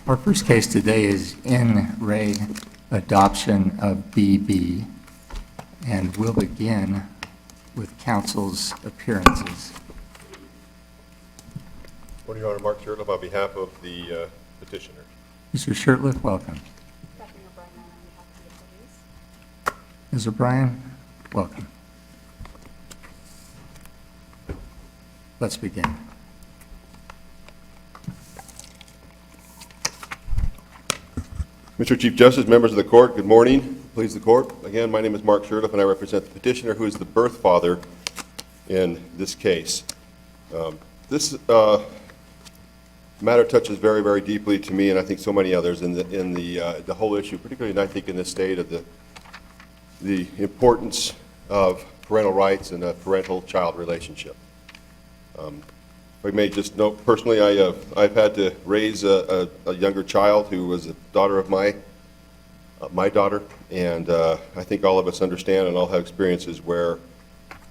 Our first case today is in re adoption of BB, and we'll begin with counsel's appearances. Morning, Your Honor. Mark Shurtleff on behalf of the petitioner. Mr. Shurtleff, welcome. Jacqueline Calsert on behalf of the Appellees. Ms. O'Brien, welcome. Let's begin. Mr. Chief Justice, members of the court, good morning. Please the court. Again, my name is Mark Shurtleff, and I represent the petitioner, who is the birth father in this case. This matter touches very, very deeply to me, and I think so many others, in the whole issue, particularly, I think, in this state of the importance of parental rights and a parental-child relationship. If I may just note, personally, I've had to raise a younger child who was a daughter of my daughter, and I think all of us understand and all have experiences where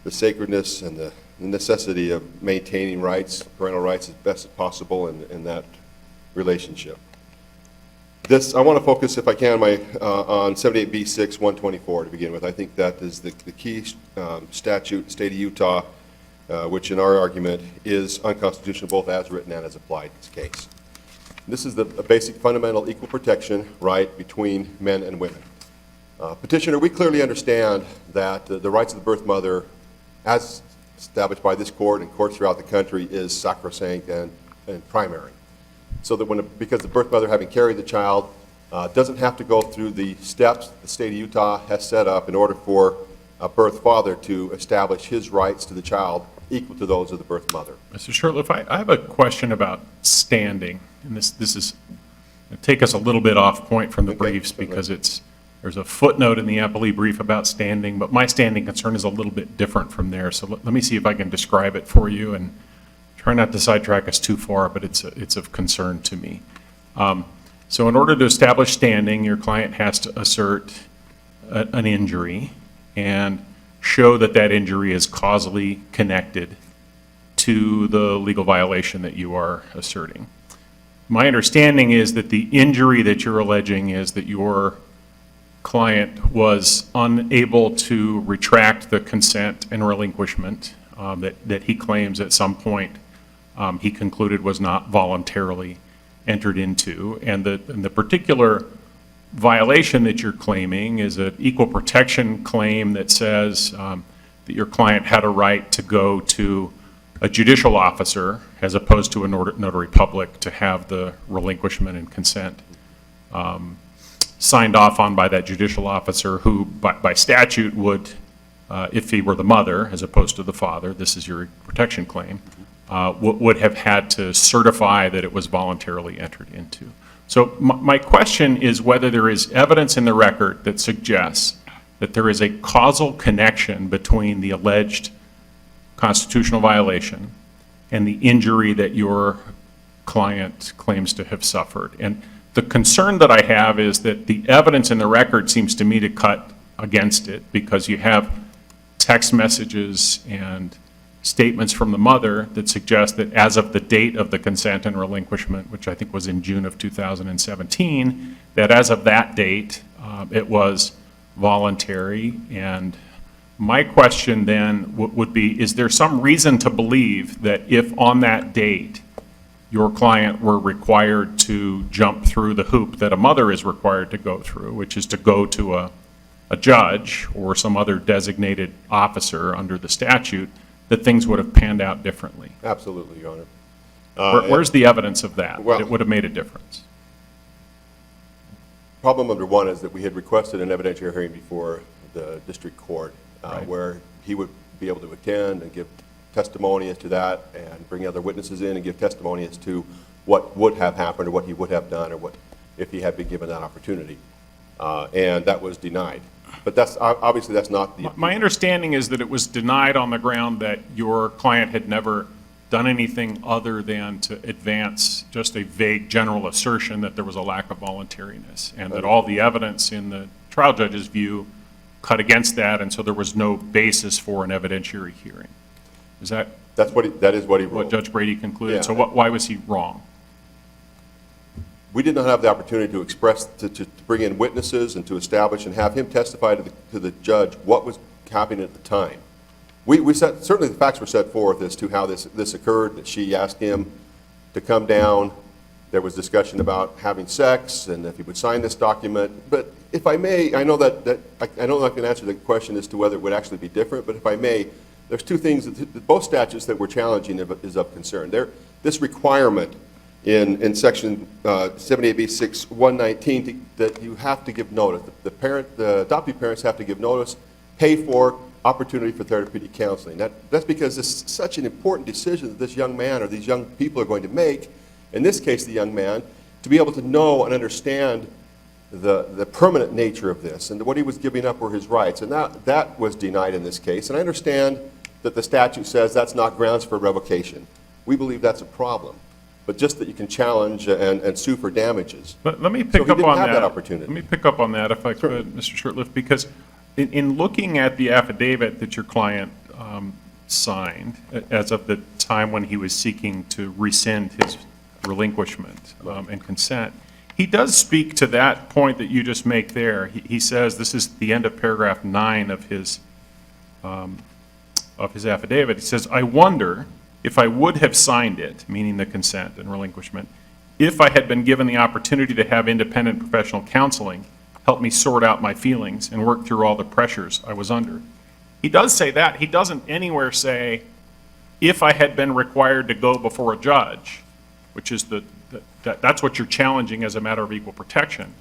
the sacredness and the necessity of maintaining rights, parental rights, as best as possible in that relationship. I want to focus, if I can, on 78B6 124 to begin with. I think that is the key statute in the state of Utah, which in our argument is unconstitutional both as written and as applied in this case. This is a basic fundamental equal protection right between men and women. Petitioner, we clearly understand that the rights of the birth mother, as established by this court and courts throughout the country, is sacrosanct and primary. So that because the birth mother, having carried the child, doesn't have to go through the steps the state of Utah has set up in order for a birth father to establish his rights to the child equal to those of the birth mother. Mr. Shurtleff, I have a question about standing, and this is take us a little bit off point from the briefs, because there's a footnote in the Appellee brief about standing, but my standing concern is a little bit different from there. So let me see if I can describe it for you, and try not to sidetrack us too far, but it's of concern to me. So in order to establish standing, your client has to assert an injury and show that that injury is causally connected to the legal violation that you are asserting. My understanding is that the injury that you're alleging is that your client was unable to retract the consent and relinquishment that he claims at some point he concluded was not voluntarily entered into, and the particular violation that you're claiming is an equal protection claim that says that your client had a right to go to a judicial officer as opposed to a notary public to have the relinquishment and consent signed off on by that judicial officer, who by statute would, if he were the mother as opposed to the father, this is your protection claim, would have had to certify that it was voluntarily entered into. So my question is whether there is evidence in the record that suggests that there is a causal connection between the alleged constitutional violation and the injury that your client claims to have suffered. And the concern that I have is that the evidence in the record seems to me to cut against it, because you have text messages and statements from the mother that suggest that as of the date of the consent and relinquishment, which I think was in June of 2017, that as of that date, it was voluntary. And my question then would be, is there some reason to believe that if on that date your client were required to jump through the hoop that a mother is required to go through, which is to go to a judge or some other designated officer under the statute, that things would have panned out differently? Absolutely, Your Honor. Where's the evidence of that, well, that it would have made a difference? Problem number one is that we had requested an evidentiary hearing before the district court, Right. where he would be able to attend and give testimony as to that, and bring other witnesses in and give testimony as to what would have happened or what he would have done, or what if he had been given that opportunity. And that was denied. But that's obviously that's not the. My understanding is that it was denied on the ground that your client had never done anything other than to advance just a vague general assertion that there was a lack of voluntariness, and that all the evidence in the trial judge's view cut against that, and so there was no basis for an evidentiary hearing. Is that That is what he wrote. what Judge Brady concluded? Yeah. So why was he wrong? We did not have the opportunity to express, to bring in witnesses and to establish and have him testify to the judge what was happening at the time. Certainly the facts were set forth as to how this occurred, that she asked him to come down. There was discussion about having sex and if he would sign this document. But if I may, I know that I don't know if I can answer the question as to whether it would actually be different, but if I may, there's two things, both statutes that we're challenging is of concern. This requirement in section 78B6 119 that you have to give notice. The adoptive parents have to give notice, pay for, opportunity for therapeutic counseling. That's because it's such an important decision that this young man or these young people are going to make, in this case the young man, to be able to know and understand the permanent nature of this, and what he was giving up were his rights. And that was denied in this case. And I understand that the statute says that's not grounds for revocation. We believe that's a problem. But just that you can challenge and sue for damages. Let me So pick he up didn't on have that. that opportunity. Let me pick up on that if I could, Mr. Shurtleff, because in looking at the affidavit that your client signed as of the time when he was seeking to rescind his relinquishment and consent, he does speak to that point that you just make there. He says, this is the end of paragraph 9 of his affidavit. He says, I wonder if I would have signed it, meaning the consent and relinquishment, if I had been given the opportunity to have independent professional counseling help me sort out my feelings and work through all the pressures I was under. He does say that. He doesn't anywhere say, if I had been required to go before a judge, which is that's what you're challenging as a matter of equal protection.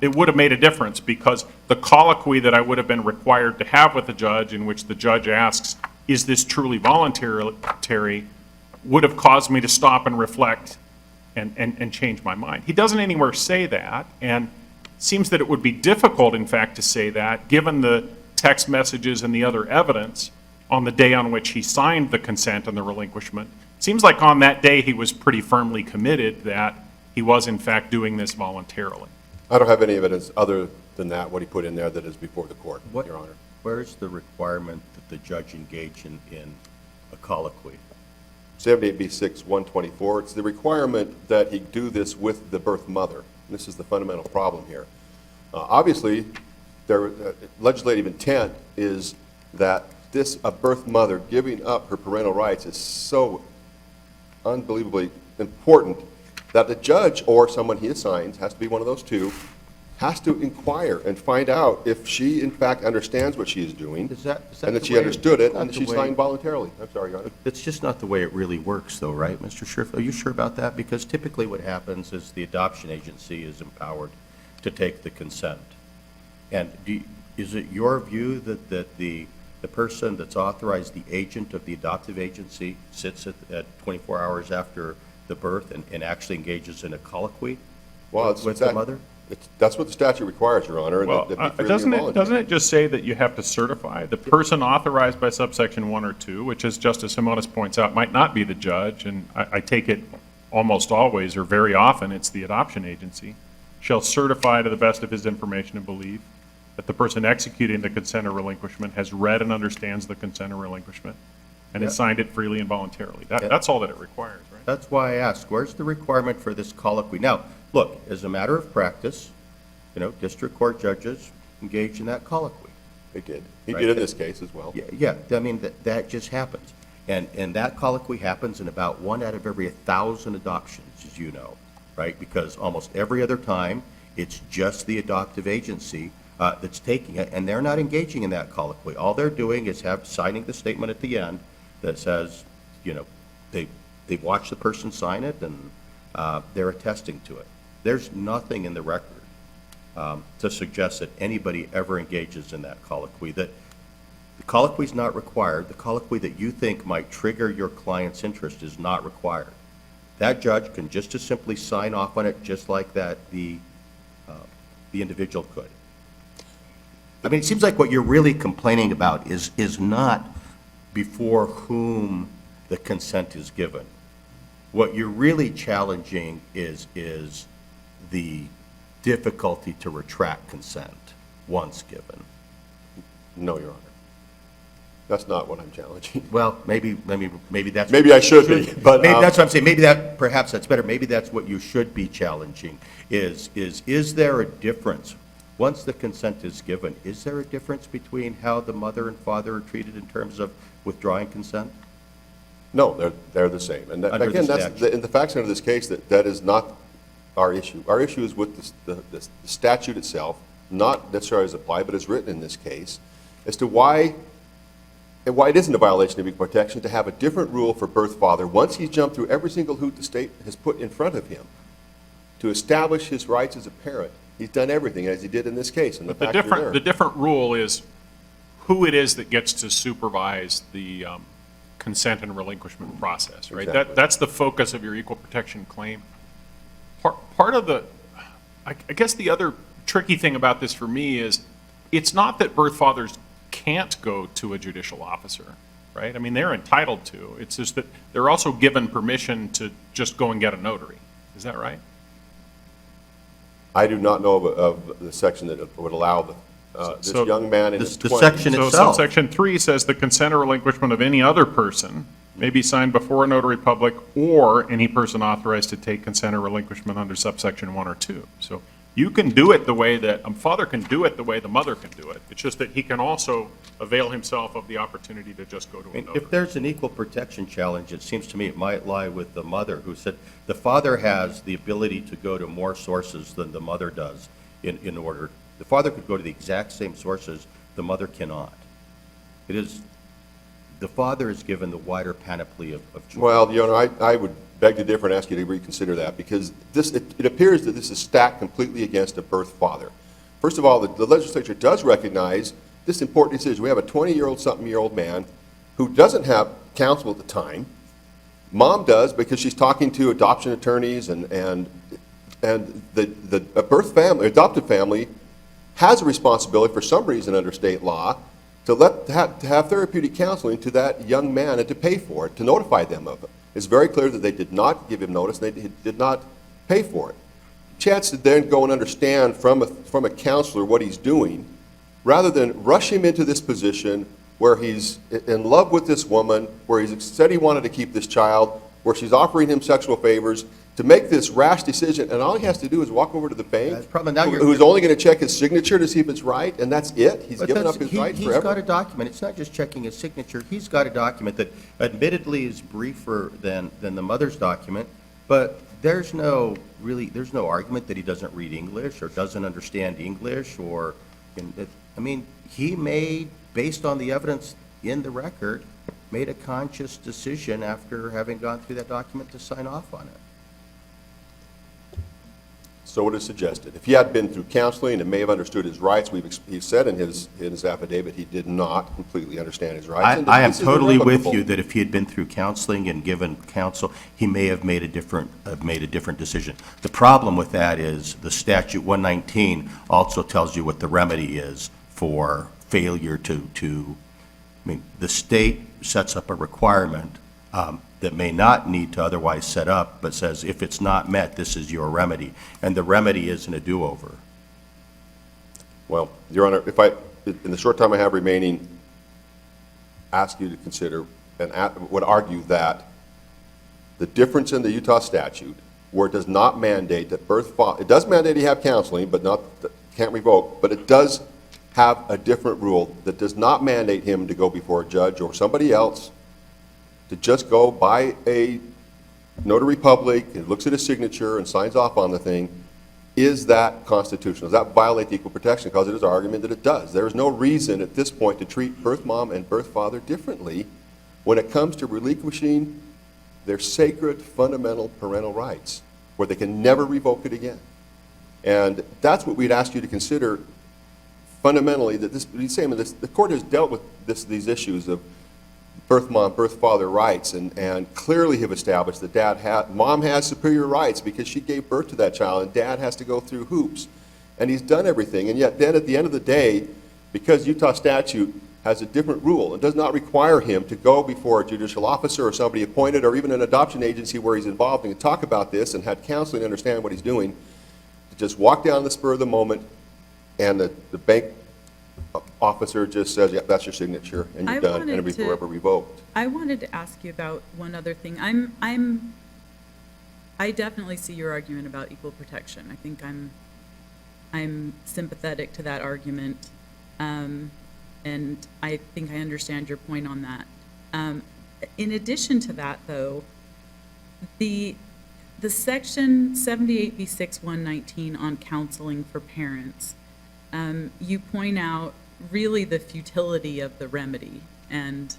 It would have made a difference because the colloquy that I would have been required to have with the judge, in which the judge asks, is this truly voluntary, would have caused me to stop and reflect and change my mind. He doesn't anywhere say that, and it seems that it would be difficult, in fact, to say that, given the text messages and the other evidence on the day on which he signed the consent and the relinquishment. Seems like on that day he was pretty firmly committed that he was, in fact, doing this voluntarily. I don't have any evidence other than that, what he put in there that is before the court, What- Your Honor. Where's the requirement that the judge engage in a colloquy? 78B6 124, it's the requirement that he do this with the birth mother. This is the fundamental problem here. Obviously, their legislative intent is that a birth mother giving up her parental rights is so unbelievably important that the judge or someone he assigns, has to be one of those two, has to inquire and find out if she in fact understands what she is doing, Is that and that the she way- understood it, not and the she way- signed voluntarily. I'm sorry, Your Honor. It's just not the way it really works, though, right, Mr. Scherf? Are you sure about that? Because typically what happens is the adoption agency is empowered to take the consent. And is it your view that the person that's authorized, the agent of the adoptive agency, sits at 24 hours after the birth and actually engages in a colloquy with the mother? That's what the statute requires, Your Honor. and Well, that'd be freely and voluntary. doesn't it just say that you have to certify? The person authorized by subsection 1 or 2, which, as Justice Simonis points out, might not be the judge, and I take it almost always or very often it's the adoption agency, shall certify to the best of his information and belief that the person executing the consent or relinquishment has read and understands the consent or relinquishment and has signed it freely and voluntarily. That's all that it requires, right? That's why I asked, where's the requirement for this colloquy? Now, look, as a matter of practice, district court judges engage in that colloquy. They did. He Right. did in this case as well. Yeah, I mean, that just happens. And that colloquy happens in about 1 out of every 1,000 adoptions, as you know, right? Because almost every other time, it's just the adoptive agency that's taking it, and they're not engaging in that colloquy. All they're doing is signing the statement at the end that says, they've watched the person sign it, and they're attesting to it. There's nothing in the record to suggest that anybody ever engages in that colloquy. That the colloquy is not required. The colloquy that you think might trigger your client's interest is not required. That judge can just as simply sign off on it, just like that the individual could. I mean, it seems like what you're really complaining about is not before whom the consent is given. What you're really challenging is the difficulty to retract consent once given. No, Your Honor. That's not what I'm challenging. Well, maybe that's. Maybe I should be, but, Maybe that's what I'm saying, maybe that, perhaps that's better, maybe that's what you should be challenging, is there a difference? Once the consent is given, is there a difference between how the mother and father are treated in terms of withdrawing consent? No, they're the same. And Under the again, that's, statute. in the facts under this case, that is not our issue. Our issue is with the statute itself, not necessarily as applied, but as written in this case, as to why it isn't a violation of equal protection to have a different rule for birth father once he's jumped through every single hoop the state has put in front of him to establish his rights as a parent. He's done everything as he did in this case, and the But facts are there. the different rule is who it is that gets to supervise the consent and relinquishment process, right? Exactly. That's the focus of your equal protection claim. Part of the, I guess the other tricky thing about this for me is, it's not that birth fathers can't go to a judicial officer, right? I mean, they're entitled to. It's just that they're also given permission to just go and get a notary. Is that right? I do not know of the section that would allow this So- young man in The his the 20s. section So itself. subsection 3 says the consent or relinquishment of any other person may be signed before a notary public or any person authorized to take consent or relinquishment under subsection 1 or 2. So you can do it the way that, a father can do it the way the mother can do it. It's just that he can also avail himself of the opportunity to just go to I a mean, notary. if there's an equal protection challenge, it seems to me it might lie with the mother, who said the father has the ability to go to more sources than the mother does in order. The father could go to the exact same sources, the mother cannot. It is, the father is given the wider panoply of choice. Well, Your Honor, I would beg to differ and ask you to reconsider that, because it appears that this is stacked completely against a birth father. First of all, the legislature does recognize this important decision. We have a 20-year-old, something-year-old man who doesn't have counsel at the time. Mom does, because she's talking to adoption attorneys, and the birth family, adoptive family, has a responsibility for some reason under state law to have therapeutic counseling to that young man and to pay for it, to notify them of it. It's very clear that they did not give him notice, they did not pay for it. Chance to then go and understand from a counselor what he's doing, rather than rush him into this position where he's in love with this woman, where he's said he wanted to keep this child, where she's offering him sexual favors, to make this rash decision, and all he has to do is walk over to the bank, That's probably now who's only going to check his signature to see if it's right, and that's it? He's But given that's- up his he- rights He's got a forever? document, it's not just checking his signature, he's got a document that admittedly is briefer than the mother's document, but there's no argument that he doesn't read English or doesn't understand English, or, I mean, he made, based on the evidence in the record, made a conscious decision after having gone through that document to sign off on it. So it is suggested. If he had been through counseling and may have understood his rights, he said in his affidavit he did not completely understand his rights. and I am this is totally with irrevocable. you that if he had been through counseling and given counsel, he may have made a different decision. The problem with that is the statute 119 also tells you what the remedy is for failure to, I mean, the state sets up a requirement that may not need to otherwise set up, but says if it's not met, this is your remedy. And the remedy isn't a do-over. Well, Your Honor, if I, in the short time I have remaining, ask you to consider and would argue that the difference in the Utah statute, where it does not mandate that it does mandate you have counseling, but can't revoke, but it does have a different rule that does not mandate him to go before a judge or somebody else, to just go by a notary public, and looks at his signature and signs off on the thing. Is that constitutional? Does that violate the equal protection? Because it is our argument that it does. There is no reason at this point to treat birth mom and birth father differently when it comes to relinquishing their sacred, fundamental parental rights, where they can never revoke it again. And that's what we'd ask you to consider fundamentally, that the court has dealt with these issues of birth mom, birth father rights, and clearly have established that mom has superior rights because she gave birth to that child, and dad has to go through hoops. And he's done everything, and yet then at the end of the day, because Utah statute has a different rule, it does not require him to go before a judicial officer or somebody appointed or even an adoption agency where he's involved and talk about this and had counseling to understand what he's doing, to just walk down the spur of the moment, and the bank officer just says, yeah, that's your signature, and you're I done, and wanted it'll be to- forever revoked. I wanted to ask you about one other thing. I definitely see your argument about equal protection. I think I'm sympathetic to that argument, and I think I understand your point on that. In addition to that, though, the section 78B6-119 on counseling for parents, you point out really the futility of the remedy, and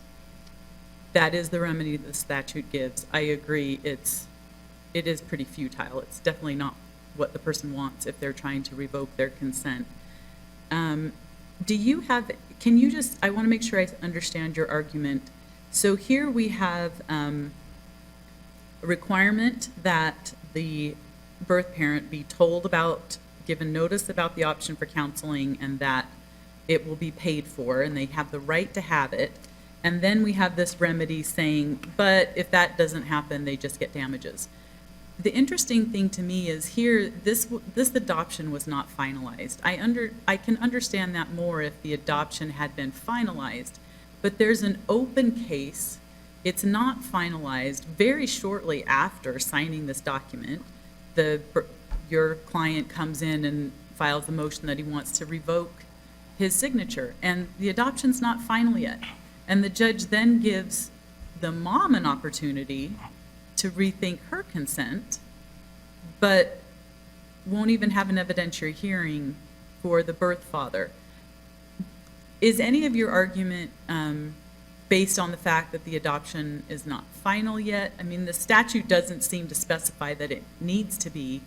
that is the remedy the statute gives. I agree, it is pretty futile. It's definitely not what the person wants if they're trying to revoke their consent. Do you have, can you just, I want to make sure I understand your argument. So here we have a requirement that the birth parent be told about, given notice about the option for counseling, and that it will be paid for, and they have the right to have it. And then we have this remedy saying, but if that doesn't happen, they just get damages. The interesting thing to me is here, this adoption was not finalized. I can understand that more if the adoption had been finalized, but there's an open case. It's not finalized. Very shortly after signing this document, your client comes in and files a motion that he wants to revoke his signature, and the adoption's not final yet. And the judge then gives the mom an opportunity to rethink her consent, but won't even have an evidentiary hearing for the birth father. Is any of your argument based on the fact that the adoption is not final yet? I mean, the statute doesn't seem to specify that it needs to be,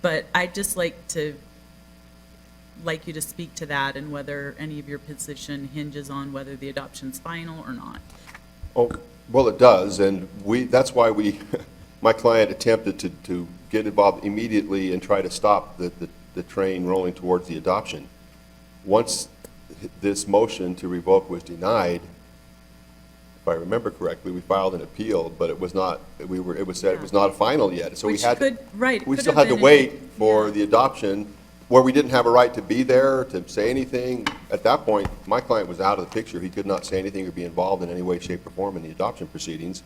but I'd just like you to speak to that and whether any of your position hinges on whether the adoption's final or not. Oh, well, it does, and that's why my client attempted to get involved immediately and try to stop the train rolling towards the adoption. Once this motion to revoke was denied, if I remember correctly, we filed an appeal, but it was not, it was said it was not final yet. So we still had to wait for the adoption, where we didn't have a right to be there, to say anything. At that point, my client was out of the picture. He could not say anything or be involved in any way, shape, or form in the adoption proceedings.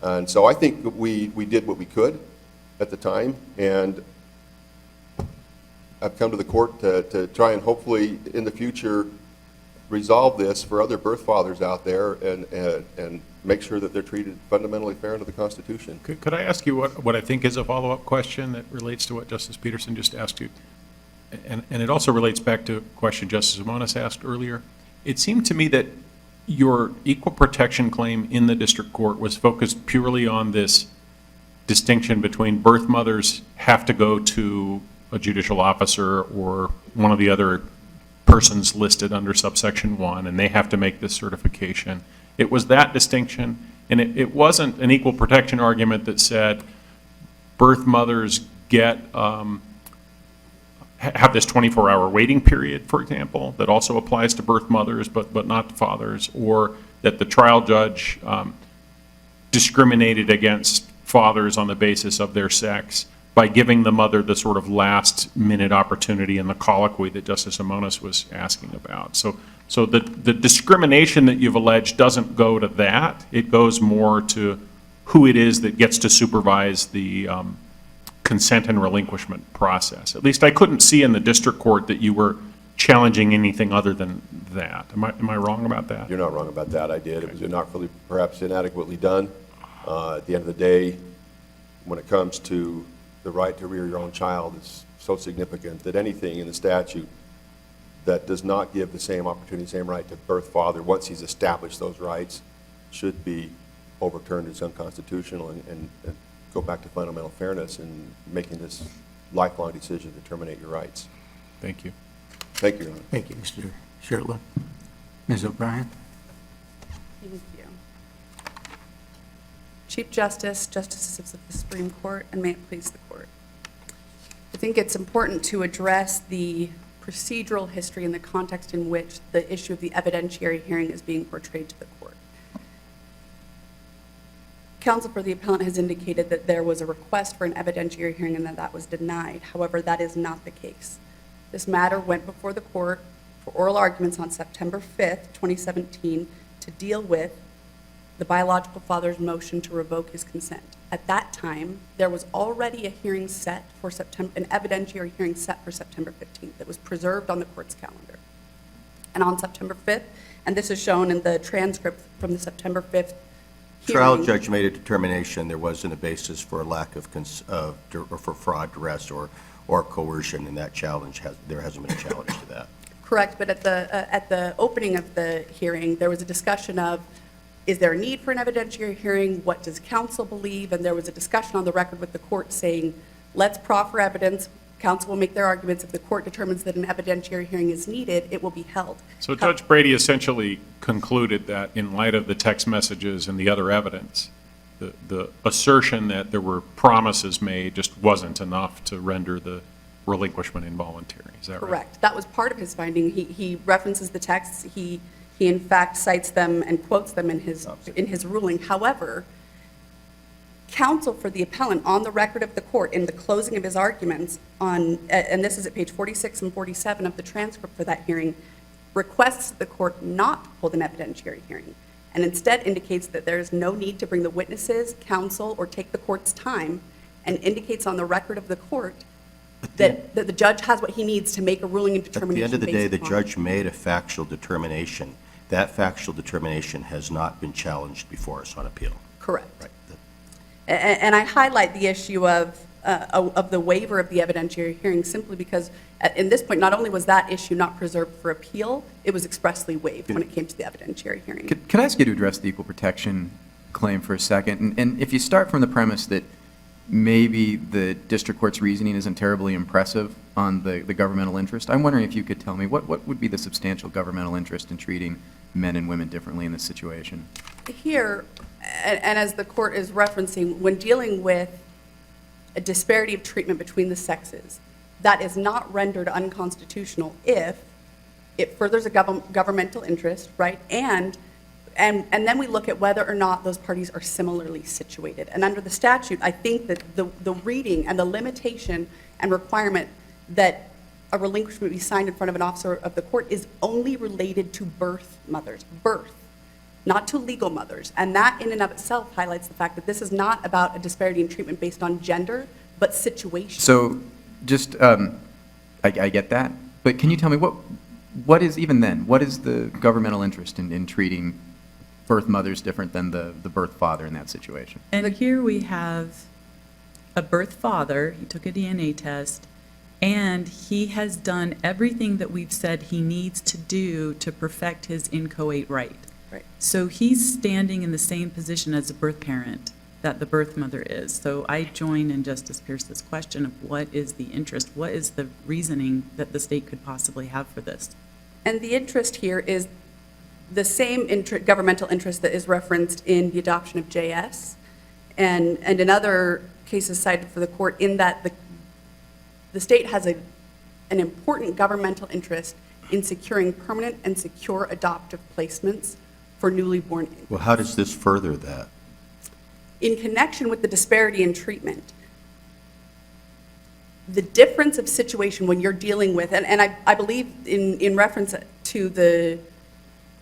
And so I think we did what we could at the time, and I've come to the court to try and hopefully in the future resolve this for other birth fathers out there and make sure that they're treated fundamentally fair under the Constitution. Could I ask you what I think is a follow-up question that relates to what Justice Peterson just asked you? And it also relates back to a question Justice Simonis asked earlier. It seemed to me that your equal protection claim in the district court was focused purely on this distinction between birth mothers have to go to a judicial officer or one of the other persons listed under subsection 1, and they have to make this certification. It was that distinction, and it wasn't an equal protection argument that said birth mothers get have this 24-hour waiting period, for example, that also applies to birth mothers but not to fathers, or that the trial judge discriminated against fathers on the basis of their sex by giving the mother the sort of last-minute opportunity in the colloquy that Justice Simonis was asking about. So the discrimination that you've alleged doesn't go to that. It goes more to who it is that gets to supervise the consent and relinquishment process. At least I couldn't see in the district court that you were challenging anything other than that. Am I wrong about that? You're not wrong about that. I did. It was not really, perhaps inadequately done. At the end of the day, when it comes to the right to rear your own child, it's so significant that anything in the statute that does not give the same opportunity, same right to birth father, once he's established those rights, should be overturned as unconstitutional and go back to fundamental fairness in making this lifelong decision to terminate your rights. Thank you. Thank you, Your Honor. Thank you, Mr. Shirtliff. Ms. O'Brien? Thank you. Chief Justice, Justices of the Supreme Court, and may it please the Court. I think it's important to address the procedural history and the context in which the issue of the evidentiary hearing is being portrayed to the Court. Counsel for the appellant has indicated that there was a request for an evidentiary hearing and that was denied. However, that is not the case. This matter went before the Court for oral arguments on September 5th, 2017, to deal with the biological father's motion to revoke his consent. At that time, there was already a hearing set for September, an evidentiary hearing set for September 15th that was preserved on the court's calendar. And on September 5th, and this is shown in the transcript from the September 5th hearing. Trial judge made a determination there wasn't a basis for a lack of, or for fraud, duress, or coercion, and that challenge there hasn't been a challenge to that. Correct, but at the opening of the hearing, there was a discussion of, is there a need for an evidentiary hearing? What does counsel believe? And there was a discussion on the record with the court saying, let's proffer evidence. Counsel will make their arguments. If the court determines that an evidentiary hearing is needed, it will be held. So Judge Brady essentially concluded that in light of the text messages and the other evidence, the assertion that there were promises made just wasn't enough to render the relinquishment involuntary. Is that right? Correct. That was part of his finding. He references the texts. He in fact cites them and quotes them in his ruling. However, counsel for the appellant on the record of the court in the closing of his arguments on, and this is at page 46 and 47 of the transcript for that hearing, requests the court not hold an evidentiary hearing, and instead indicates that there is no need to bring the witnesses, counsel, or take the court's time, and indicates on the record of the court that the judge has what he needs to make a ruling and determination. At the end of the day, the based upon- judge made a factual determination. That factual determination has not been challenged before us on appeal. Correct. Right. And I highlight the issue of the waiver of the evidentiary hearing simply because in this point, not only was that issue not preserved for appeal, it was expressly waived when it came to the evidentiary hearing. Could I ask you to address the equal protection claim for a second? And if you start from the premise that maybe the district court's reasoning isn't terribly impressive on the governmental interest, I'm wondering if you could tell me what would be the substantial governmental interest in treating men and women differently in this situation? Here, and as the court is referencing, when dealing with a disparity of treatment between the sexes, that is not rendered unconstitutional if it furthers a governmental interest, right? And then we look at whether or not those parties are similarly situated. And under the statute, I think that the reading and the limitation and requirement that a relinquishment be signed in front of an officer of the court is only related to birth mothers, not to legal mothers. And that in and of itself highlights the fact that this is not about a disparity in treatment based on gender, but situation. So just, I get that, but can you tell me what is, even then, what is the governmental interest in treating birth mothers different than the birth father in that situation? And here we have a birth father, he took a DNA test, and he has done everything that we've said he needs to do to perfect his inchoate right. Right. So he's standing in the same position as a birth parent that the birth mother is. So I join in Justice Pierce's question of what is the interest, what is the reasoning that the state could possibly have for this? And the interest here is the same governmental interest that is referenced in the adoption of JS and in other cases cited for the court, in that the state has an important governmental interest in securing permanent and secure adoptive placements for newly born infants. Well, how does this further that? In connection with the disparity in treatment, the difference of situation when you're dealing with, and I believe in reference to the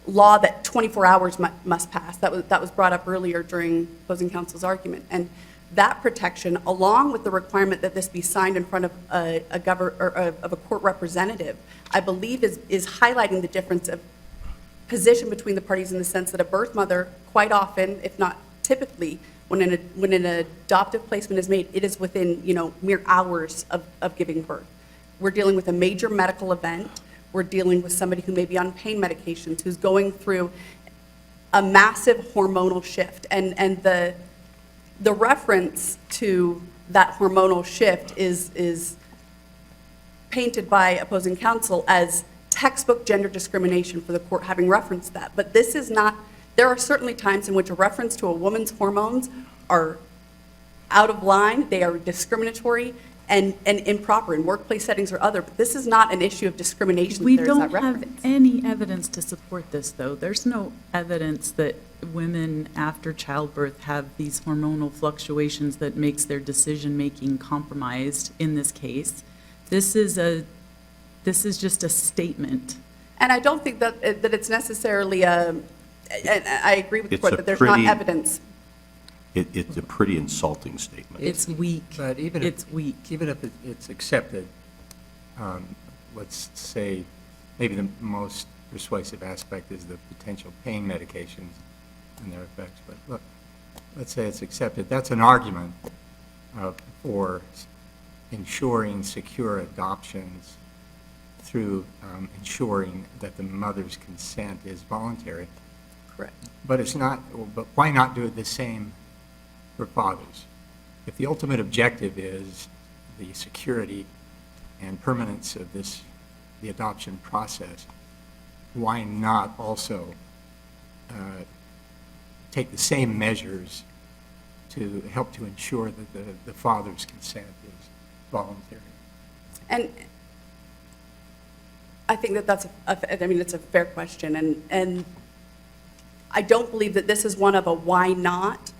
law that 24 hours must pass, that was brought up earlier during opposing counsel's argument, and that protection, along with the requirement that this be signed in front of a court representative, I believe is highlighting the difference of position between the parties in the sense that a birth mother, quite often, if not typically, when an adoptive placement is made, it is within mere hours of giving birth. We're dealing with a major medical event. We're dealing with somebody who may be on pain medications, who's going through a massive hormonal shift, and the reference to that hormonal shift is painted by opposing counsel as textbook gender discrimination for the court having referenced that. But this is not, there are certainly times in which a reference to a woman's hormones are out of line, they are discriminatory and improper in workplace settings or other, but this is not an issue of discrimination. We There is that don't have reference. any evidence to support this, though. There's no evidence that women after childbirth have these hormonal fluctuations that makes their decision-making compromised in this case. This is just a statement. And I don't think that it's necessarily and I agree with the It's court a that there's not pretty- evidence. It's a pretty insulting statement. It's weak. But even It's if, weak. even if it's accepted, let's say, maybe the most persuasive aspect is the potential pain medications and their effects. But look, let's say it's accepted. That's an argument for ensuring secure adoptions through ensuring that the mother's consent is voluntary. Correct. But it's not, but why not do the same for fathers? If the ultimate objective is the security and permanence of the adoption process, why not also take the same measures to help to ensure that the father's consent is voluntary? And I think that that's, it's a fair question, and I don't believe that this is one of a why not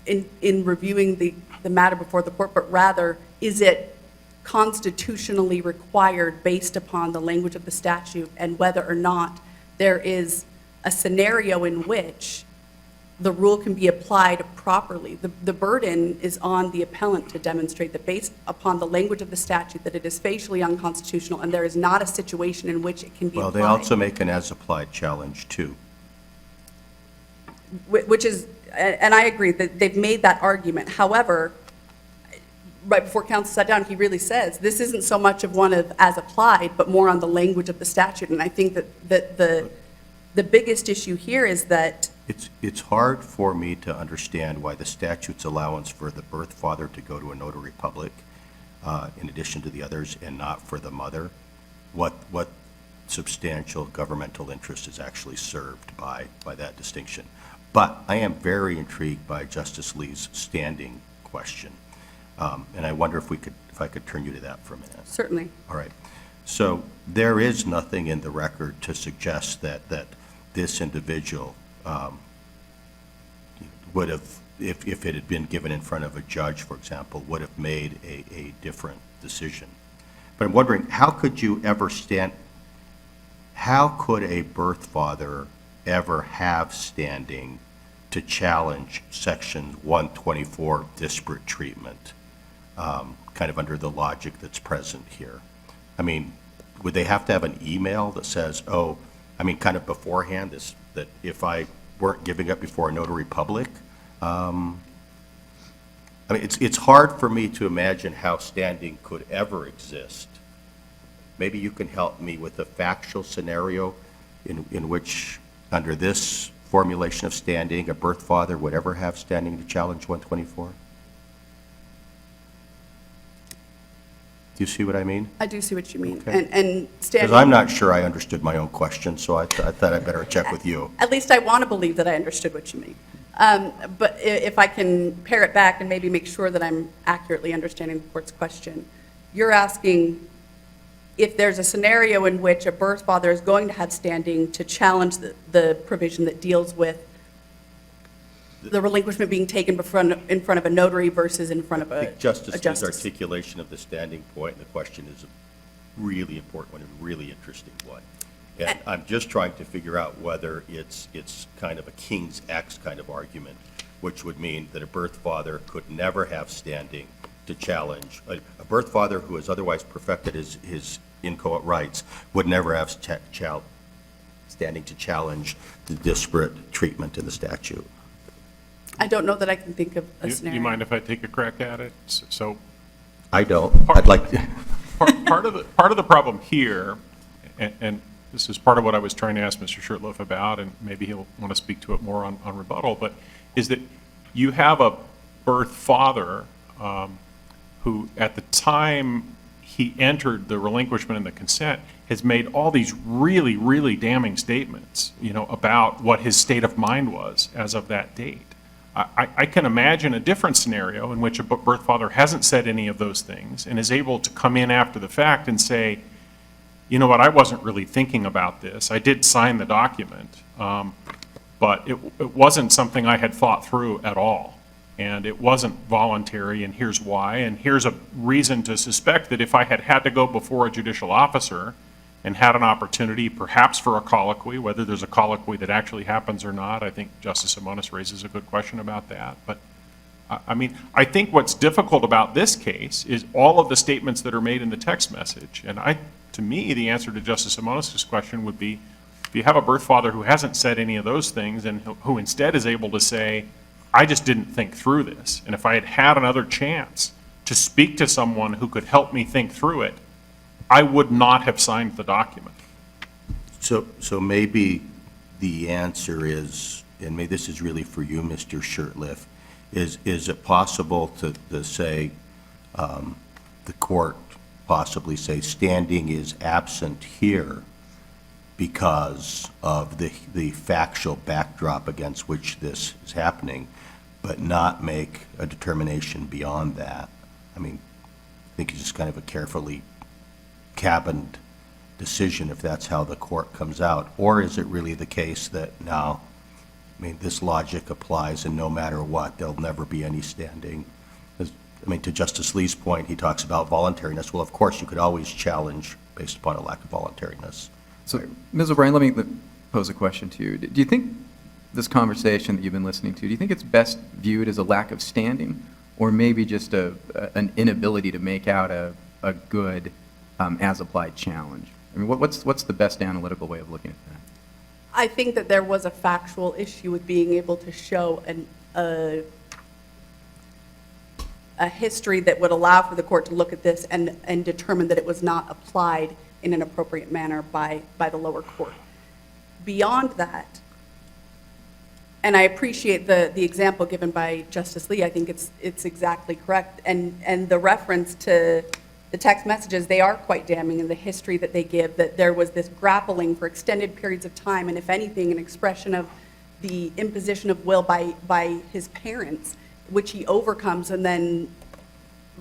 in reviewing the matter before the court, but rather, is it constitutionally required based upon the language of the statute and whether or not there is a scenario in which the rule can be applied properly. The burden is on the appellant to demonstrate that based upon the language of the statute that it is facially unconstitutional and there is not a situation in which it can be Well, applied. they also make an as-applied challenge, too. Which is, and I agree that they've made that argument. However, right before counsel sat down, he really says, this isn't so much of one of as applied, but more on the language of the statute. And I think that the biggest issue here is that It's hard for me to understand why the statute's allowance for the birth father to go to a notary public, in addition to the others, and not for the mother, what substantial governmental interest is actually served by that distinction. But I am very intrigued by Justice Lee's standing question, and I wonder if I could turn you to that for a minute. certainly, All right. So there is nothing in the record to suggest that this individual would have, if it had been given in front of a judge, for example, would have made a different decision. But I'm wondering, how could a birth father ever have standing to challenge Section 124 disparate treatment, kind of under the logic that's present here? I mean, would they have to have an email that says, kind of beforehand, that if I weren't giving up before a notary public? It's hard for me to imagine how standing could ever exist. Maybe you can help me with a factual scenario in which, under this formulation of standing, a birth father would ever have standing to challenge 124? Do you see what I mean? I do see what you mean. Okay. And Because standing, I'm not sure I understood my own question, so I thought I'd better check with you. at least I want to believe that I understood what you mean. But if I can pare it back and maybe make sure that I'm accurately understanding the court's question, you're asking if there's a scenario in which a birth father is going to have standing to challenge the provision that deals with the relinquishment being taken in front of a notary versus in front of I a think Justice Lee's justice. articulation of the standing point, and the question is a really important one, a really interesting one. And I'm just trying to figure out whether it's kind of a King's X kind of argument, which would mean that a birth father could never have standing to challenge, a birth father who has otherwise perfected his inchoate rights would never have standing to challenge the disparate treatment in the statute. I don't know that I can think of a Do scenario. you mind if I take a crack at it? So I don't. I'd like to. part of the problem here, and this is part of what I was trying to ask Mr. Shurtleff about, and maybe he'll want to speak to it more on rebuttal, but is that you have a birth father who, at the time he entered the relinquishment and the consent, has made all these really, really damning statements, about what his state of mind was as of that date. I can imagine a different scenario in which a birth father hasn't said any of those things and is able to come in after the fact and say, you know what, I wasn't really thinking about this. I did sign the document, but it wasn't something I had thought through at all. And it wasn't voluntary, and here's why. And here's a reason to suspect that if I had had to go before a judicial officer and had an opportunity perhaps for a colloquy, whether there's a colloquy that actually happens or not. I think Justice Simonis raises a good question about that. But I mean, I think what's difficult about this case is all of the statements that are made in the text message. And to me, the answer to Justice Simonis' question would be, if you have a birth father who hasn't said any of those things and who instead is able to say, I just didn't think through this, and if I had had another chance to speak to someone who could help me think through it, I would not have signed the document. So maybe the answer is, and maybe this is really for you, Mr. Shurtleff, is it possible to say, the court possibly say standing is absent here because of the factual backdrop against which this is happening, but not make a determination beyond that? I mean, I think it's just kind of a carefully cabined decision if that's how the court comes out. Or is it really the case that now, I mean, this logic applies and no matter what, there'll never be any standing? I mean, to Justice Lee's point, he talks about voluntariness. Well, of course, you could always challenge based upon a lack of voluntariness. So, Ms. O'Brien, let me pose a question to you. Do you think this conversation that you've been listening to, do you think it's best viewed as a lack of standing, or maybe just an inability to make out a good as-applied challenge? I mean, what's the best analytical way of looking at that? I think that there was a factual issue with being able to show a history that would allow for the court to look at this and determine that it was not applied in an appropriate manner by the lower court. Beyond that, and I appreciate the example given by Justice Lee, I think it's exactly correct, and the reference to the text messages, they are quite damning in the history that they give, that there was this grappling for extended periods of time, and if anything, an expression of the imposition of will by his parents, which he overcomes and then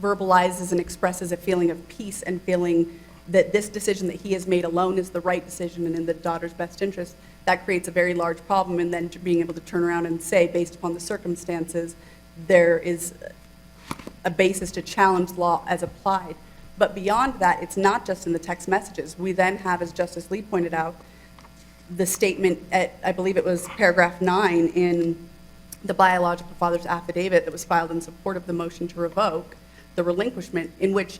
verbalizes and expresses a feeling of peace and feeling that this decision that he has made alone is the right decision and in the daughter's best interest. That creates a very large problem, and then being able to turn around and say, based upon the circumstances, there is a basis to challenge law as applied. But beyond that, it's not just in the text messages. We then have, as Justice Lee pointed out, the statement at, I believe it was paragraph 9 in the biological father's affidavit that was filed in support of the motion to revoke the relinquishment, in which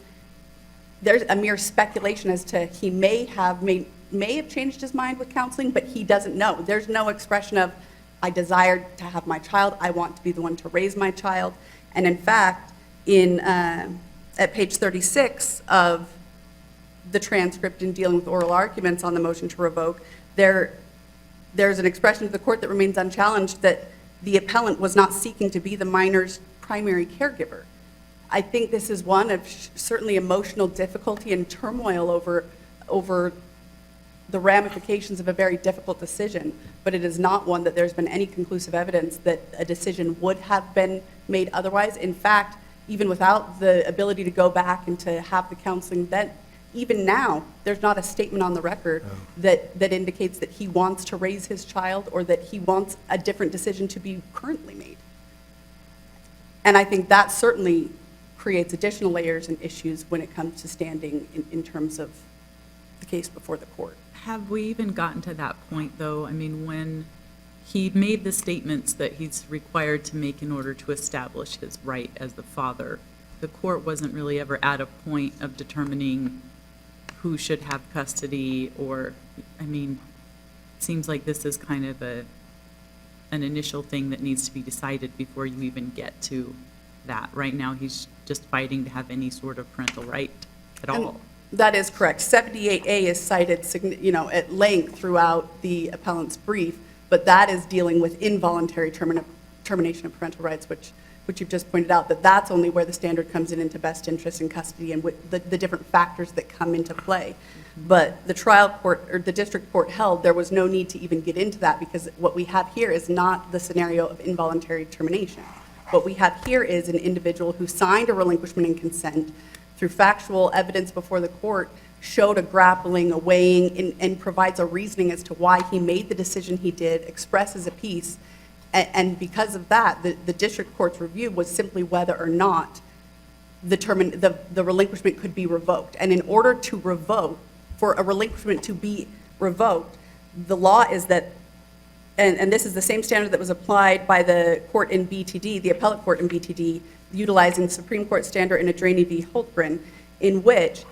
there's a mere speculation as to he may have changed his mind with counseling, but he doesn't know. There's no expression of, I desired to have my child, I want to be the one to raise my child. And in fact, at page 36 of the transcript in dealing with oral arguments on the motion to revoke, there's an expression to the court that remains unchallenged that the appellant was not seeking to be the minor's primary caregiver. I think this is one of certainly emotional difficulty and turmoil over the ramifications of a very difficult decision, but it is not one that there's been any conclusive evidence that a decision would have been made otherwise. In fact, even without the ability to go back and to have the counseling, that even now, there's not a statement on the record that indicates that he wants to raise his child or that he wants a different decision to be currently made. And I think that certainly creates additional layers and issues when it comes to standing in terms of the case before the court. Have we even gotten to that point, though? I mean, when he made the statements that he's required to make in order to establish his right as the father, the court wasn't really ever at a point of determining who should have custody, or, I mean, it seems like this is kind of an initial thing that needs to be decided before you even get to that. Right now, he's just fighting to have any sort of parental right at all. That is correct. 78A is cited, at length throughout the appellant's brief, but that is dealing with involuntary termination of parental rights, which you've just pointed out, that's only where the standard comes into best interest and custody and with the different factors that come into play. But the trial court, or the district court held, there was no need to even get into that, because what we have here is not the scenario of involuntary termination. What we have here is an individual who signed a relinquishment and consent through factual evidence before the court, showed a grappling, a weighing, and provides a reasoning as to why he made the decision he did, expresses a piece. And because of that, the district court's review was simply whether or not the relinquishment could be revoked. And in order to revoke for a relinquishment to be revoked, the law is that, and this is the same standard that was applied by the court in BTD, the appellate court in BTD, utilizing the Supreme Court standard in Adraney v. Holtgren, in which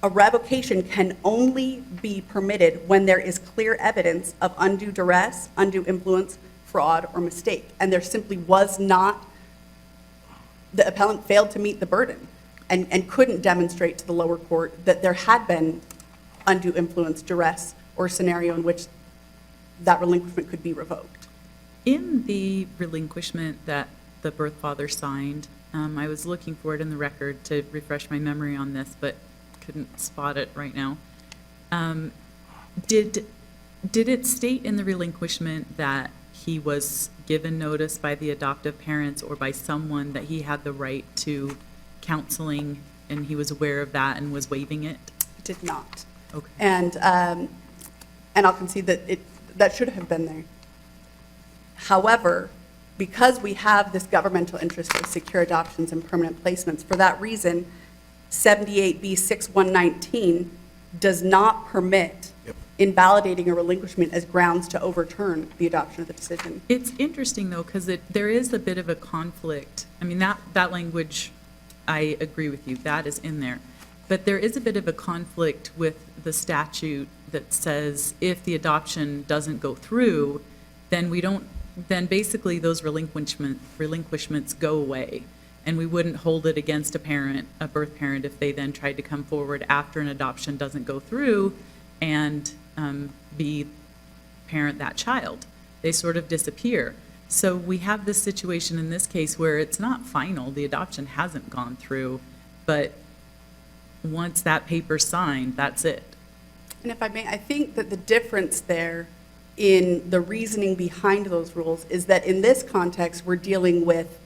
a revocation can only be permitted when there is clear evidence of undue duress, undue influence, fraud, or mistake. And there simply was not, the appellant failed to meet the burden and couldn't demonstrate to the lower court that there had been undue influence, duress, or scenario in which that relinquishment could be revoked. In the relinquishment that the birth father signed, I was looking for it in the record to refresh my memory on this, but couldn't spot it right now. Did it state in the relinquishment that he was given notice by the adoptive parents or by someone that he had the right to counseling, and he was aware of that and was waiving it? It did not. Okay. And I'll concede that that should have been there. However, because we have this governmental interest of secure adoptions and permanent placements, for that reason, 78B6119 does not permit invalidating a relinquishment as grounds to overturn the adoption of the decision. It's interesting, though, because there is a bit of a conflict. I mean, that language, I agree with you, that is in there. But there is a bit of a conflict with the statute that says if the adoption doesn't go through, then basically those relinquishments go away. And we wouldn't hold it against a birth parent, if they then tried to come forward after an adoption doesn't go through and parent that child. They sort of disappear. So we have this situation in this case where it's not final, the adoption hasn't gone through, but once that paper's signed, that's it. And if I may, I think that the difference there in the reasoning behind those rules is that in this context, we're dealing with,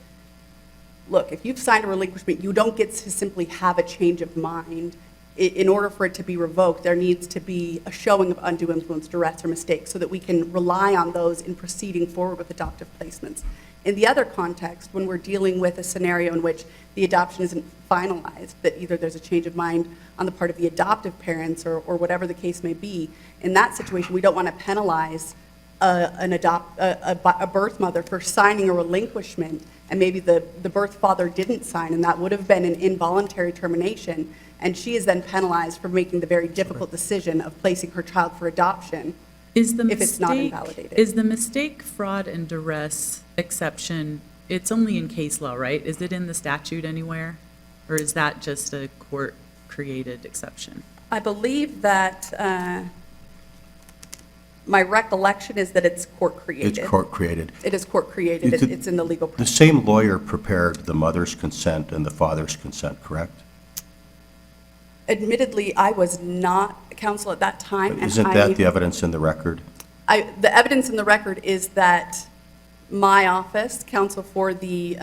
look, if you've signed a relinquishment, you don't get to simply have a change of mind. In order for it to be revoked, there needs to be a showing of undue influence, duress, or mistake so that we can rely on those in proceeding forward with adoptive placements. In the other context, when we're dealing with a scenario in which the adoption isn't finalized, that either there's a change of mind on the part of the adoptive parents or whatever the case may be, in that situation, we don't want to penalize a birth mother for signing a relinquishment, and maybe the birth father didn't sign, and that would have been an involuntary termination, and she is then penalized for making the very difficult decision of placing her child for adoption if it's not invalidated. Is the mistake, fraud, and duress exception, it's only in case law, right? Is it in the statute anywhere? Or is that just a court-created exception? I believe that my recollection is that it's court-created. It's court-created. It is court-created. It's in the legal The process. same lawyer prepared the mother's consent and the father's consent, correct? Admittedly, I was not counsel at that time. But and isn't that the evidence in the record? The evidence in the record is that my office, counsel for the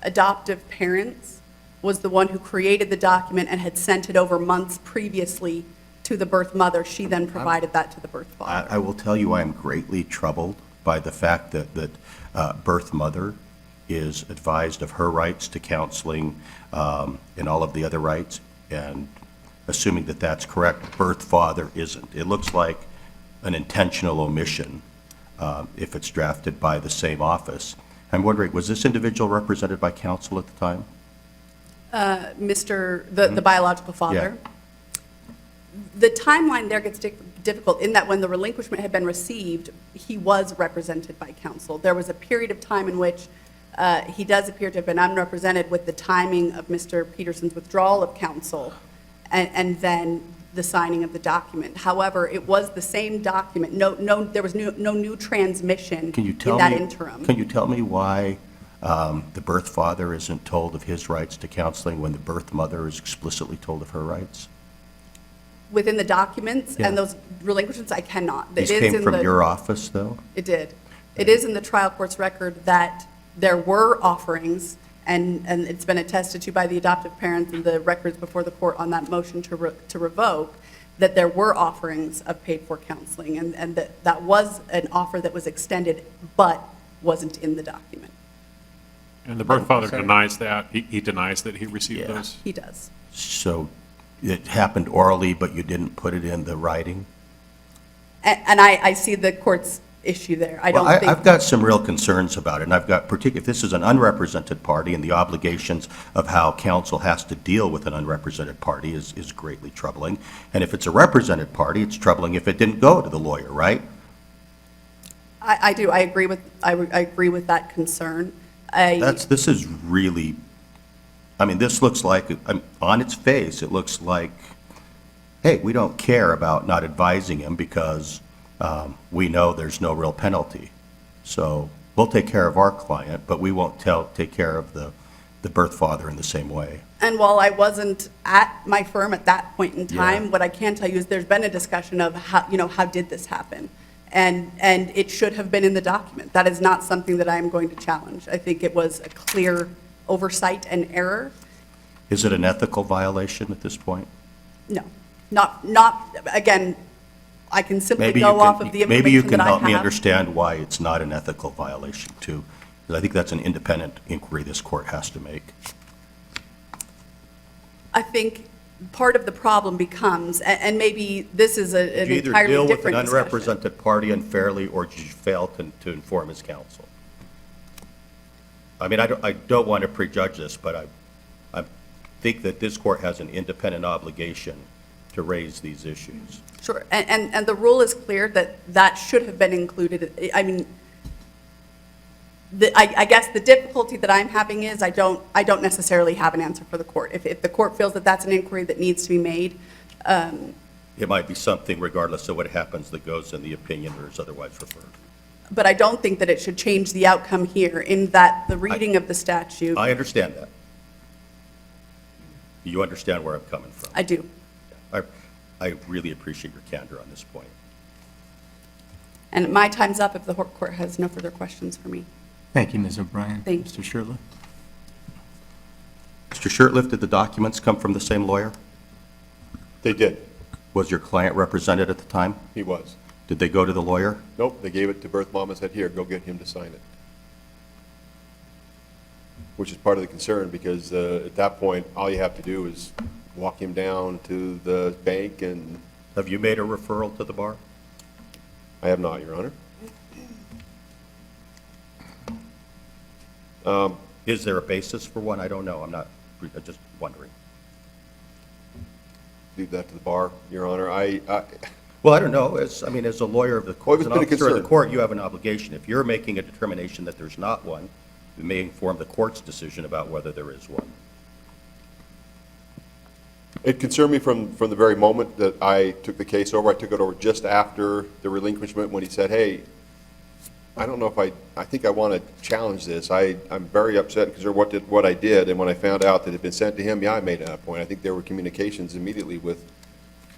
adoptive parents, was the one who created the document and had sent it over months previously to the birth mother. She then provided that to the birth father. I will tell you I am greatly troubled by the fact that birth mother is advised of her rights to counseling and all of the other rights, and assuming that that's correct, birth father isn't. It looks like an intentional omission if it's drafted by the same office. I'm wondering, was this individual represented by counsel at the time? The biological father. Yeah. The timeline there gets difficult in that when the relinquishment had been received, he was represented by counsel. There was a period of time in which he does appear to have been unrepresented with the timing of Mr. Peterson's withdrawal of counsel and then the signing of the document. However, it was the same document. There was no new transmission in that interim. Can you tell me why the birth father isn't told of his rights to counseling when the birth mother is explicitly told of her rights? Within the documents Yeah. and those relinquishments, I cannot. These came from your office, though? It did. It is in the trial court's record that there were offerings, and it's been attested to by the adoptive parents and the records before the court on that motion to revoke, that there were offerings of paid-for counseling, and that was an offer that was extended but wasn't in the document. And the birth father denies that? He denies that he received Yeah. those? He does. So it happened orally, but you didn't put it in the writing? And I see the court's issue there. I don't Well, think. I've got some real concerns about it, and I've got if this is an unrepresented party, and the obligations of how counsel has to deal with an unrepresented party is greatly troubling. And if it's a represented party, it's troubling if it didn't go to the lawyer, right? I do. I agree with that concern. This is really, I mean, this looks like, on its face, it looks like, hey, we don't care about not advising him because we know there's no real penalty. So we'll take care of our client, but we won't take care of the birth father in the same way. And while I wasn't at my firm at that point in time, Yeah. what I can tell you is there's been a discussion of how did this happen? And it should have been in the document. That is not something that I am going to challenge. I think it was a clear oversight and error. Is it an ethical violation at this point? No, not, again, I can simply go off of the Maybe you information can that I help me have. understand why it's not an ethical violation too, because I think that's an independent inquiry this court has to make. I think part of the problem becomes, and maybe this is an You either entirely deal with an different discussion. unrepresented party unfairly, or you fail to inform his counsel. I mean, I don't want to prejudge this, but I think that this court has an independent obligation to raise these issues. Sure, and the rule is clear that should have been included. I mean, I guess the difficulty that I'm having is I don't necessarily have an answer for the court. If the court feels that that's an inquiry that needs to be made, It might be something, regardless of what happens, that goes in the opinion or is otherwise referred. but I don't think that it should change the outcome here in that the reading of the statute. I understand that. You understand where I'm coming from. I do. I really appreciate your candor on this point. And my time's up if the court has no further questions for me. Thank you, Ms. O'Brien. Thank Mr. Shirley? Mr. Shurtleff, did the documents come from the same lawyer? They did. Was your client represented at the time? He was. Did they go to the lawyer? Nope, they gave it to birth mom and said, here, go get him to sign it. Which is part of the concern, because at that point, all you have to do is walk him down to the bank, and Have you made a referral to the bar? I have not, Your Honor. Is there a basis for one? I don't know. I'm just wondering. Leave that to the bar, Your Honor. Well, I don't know. As a lawyer of the court, Well, as it's an been a officer of the concern. court, you have an obligation. If you're making a determination that there's not one, it may inform the court's decision about whether there is one. It concerned me from the very moment that I took the case over. I took it over just after the relinquishment, when he said, hey, I don't know if I think I want to challenge this. I'm very upset because of what I did, and when I found out that it had been sent to him, yeah, I made that point. I think there were communications immediately with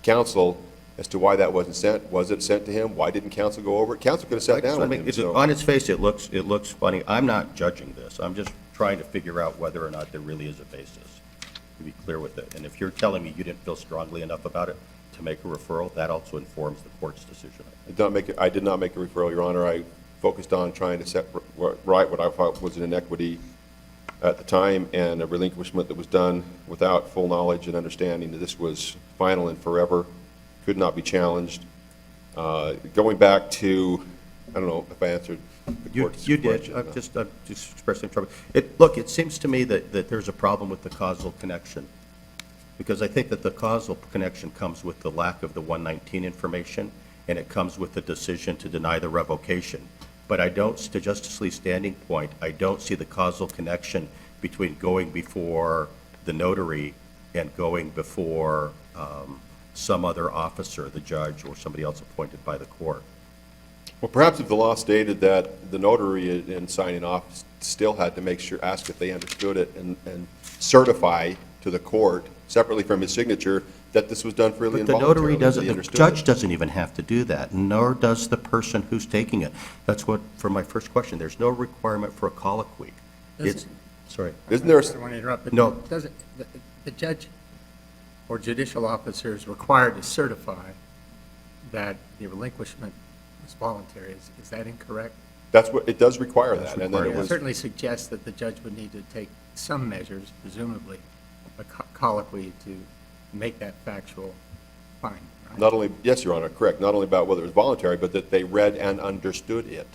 counsel as to why that wasn't sent. Was it sent to him? Why didn't counsel go over it? Counsel could have sat down with him. So On its face, it looks funny. I'm not judging this. I'm just trying to figure out whether or not there really is a basis, to be clear with it. And if you're telling me you didn't feel strongly enough about it to make a referral, that also informs the court's decision. I did not make a referral, Your Honor. I focused on trying to set right what I thought was an inequity at the time, and a relinquishment that was done without full knowledge and understanding that this was final and forever, could not be challenged. Going back to, I don't know if I answered the court's You did. question. I'm just expressing trouble. Look, it seems to me that there's a problem with the causal connection, because I think that the causal connection comes with the lack of the 119 information, and it comes with the decision to deny the revocation. But I don't, to Justice Lee's standing point, I don't see the causal connection between going before the notary and going before some other officer, the judge, or somebody else appointed by the court. Well, perhaps if the law stated that the notary in signing off still had to ask if they understood it and certify to the court, separately from his signature, that this was done freely But and the notary voluntarily. doesn't, They the understood judge it. doesn't even have to do that, nor does the person who's taking it. That's what, for my first question, there's no requirement for a colloquy. It's, sorry. Isn't there, I don't want to interrupt, but No. doesn't, the judge or judicial officer is required to certify that the relinquishment was voluntary. Is that incorrect? that's what, it does require That's that, and then it required. It was, certainly suggests that the judge would need to take some measures, presumably, a colloquy to make that factual finding, right? Not only, yes, Your Honor, correct, not only about whether it was voluntary, but that they read and understood it.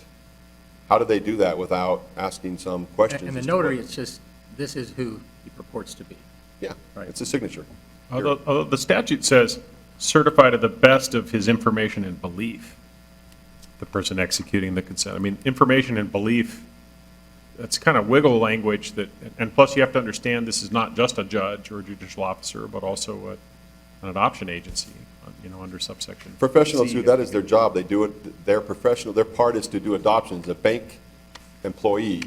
How do they do that without asking some questions? And the as to what- notary, it's just, this is who he purports to be. Yeah, Right. it's a signature. Although the statute says certify to the best of his information and belief, the person executing the consent. I mean, information and belief, that's kind of wiggle language that, and plus you have to understand this is not just a judge or a judicial officer, but also an adoption agency, under subsection Professionals C. who, that is their job, they do it, they're professional, their part is to do adoptions. A bank employee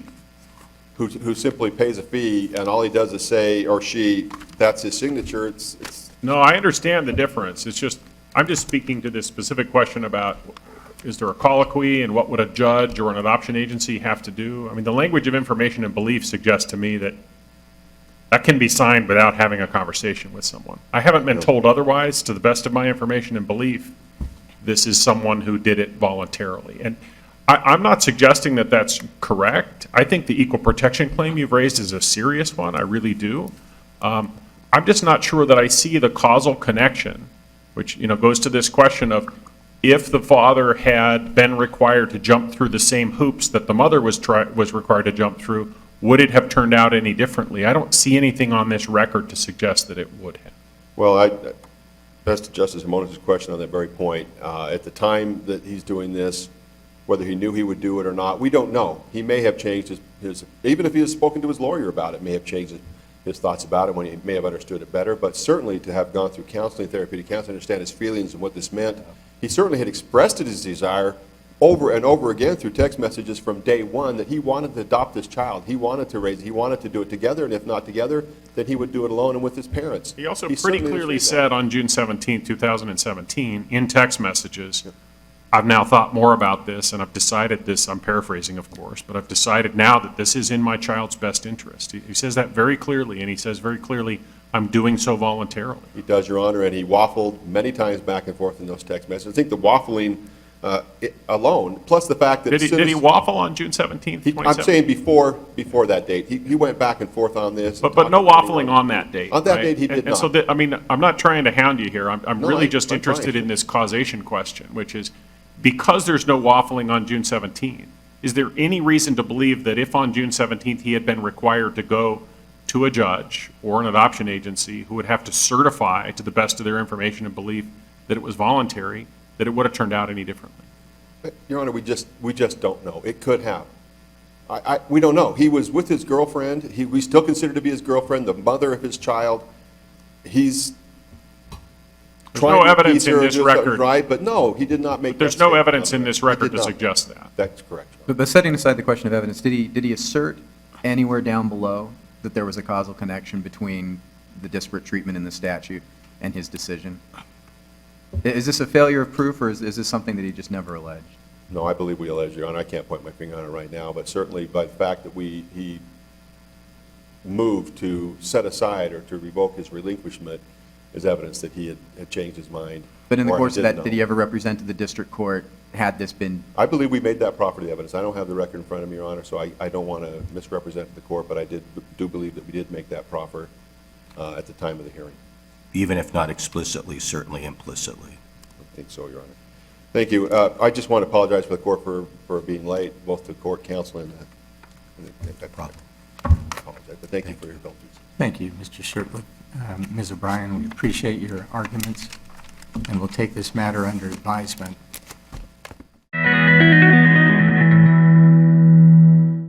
who simply pays a fee and all he does is say, or she, that's his signature, it's, No, I understand the difference. It's just, I'm just speaking to this specific question about, is there a colloquy and what would a judge or an adoption agency have to do? I mean, the language of information and belief suggests to me that that can be signed without having a conversation with someone. I haven't been told otherwise, to the best of my information and belief, this is someone who did it voluntarily. And I'm not suggesting that that's correct. I think the equal protection claim you've raised is a serious one, I really do. I'm just not sure that I see the causal connection, which, goes to this question of if the father had been required to jump through the same hoops that the mother was required to jump through, would it have turned out any differently? I don't see anything on this record to suggest that it would have. well, that's to Justice Harmonis' question on that very point. At the time that he's doing this, whether he knew he would do it or not, we don't know. He may have changed his even if he has spoken to his lawyer about it, may have changed his thoughts about it when he may have understood it better, but certainly to have gone through counseling, therapeutic counseling, understand his feelings and what this meant, he certainly had expressed his desire over and over again through text messages from day one that he wanted to adopt this child. He wanted to raise it. He wanted to do it together, and if not together, then he would do it alone and with his parents. He also He pretty certainly clearly understood said on June 17, 2017, in text messages, I've now thought more about this, and I've decided this, I'm paraphrasing, of course, but I've decided now that this is in my child's best interest. He says that very clearly, and he says very clearly, I'm doing so voluntarily. He does, Your Honor, and he waffled many times back and forth in those text messages. I think the waffling alone, plus the fact that Did he waffle on June 17, I'm 2017? saying before that date. He went back and forth on this. But no waffling on that date. On that right? date, he did And so, not. I'm not trying to hound you here. I'm No, really just I'm interested trying. in this causation question, which is, because there's no waffling on June 17, is there any reason to believe that if on June 17th he had been required to go to a judge or an adoption agency who would have to certify to the best of their information and belief that it was voluntary, that it would have turned out any differently? Your Honor, we just don't know. It could have. We don't know. He was with his girlfriend. We still consider to be his girlfriend, the mother of his child. He's There's trying no to evidence appease in her, this do something record. right, but no, he did not make that There's no statement. evidence in this He record did to not. suggest that. That's correct, Your Honor. But setting aside the question of evidence, did he assert anywhere down below that there was a causal connection between the disparate treatment in the statute and his decision? Is this a failure of proof, or is this something that he just never alleged? No, I believe we allege, Your Honor. I can't point my finger on it right now, but certainly by the fact that he moved to set aside or to revoke his relinquishment is evidence that he had changed his mind. But in the or he course of didn't that, did know. he ever represent to the district court, had this been, I believe we made that property evidence. I don't have the record in front of me, Your Honor, so I don't want to misrepresent the court, but I do believe that we did make that proffer at the time of the hearing. Even if not explicitly, certainly implicitly. I think so, Your Honor. Thank you. I just want to apologize for the court for being late, both to court, counsel, and Problem. apologize, but thank you for your indulgence. Thank you, Mr. Shirtliff. Ms. O'Brien, we appreciate your arguments, and we'll take this matter under advisement.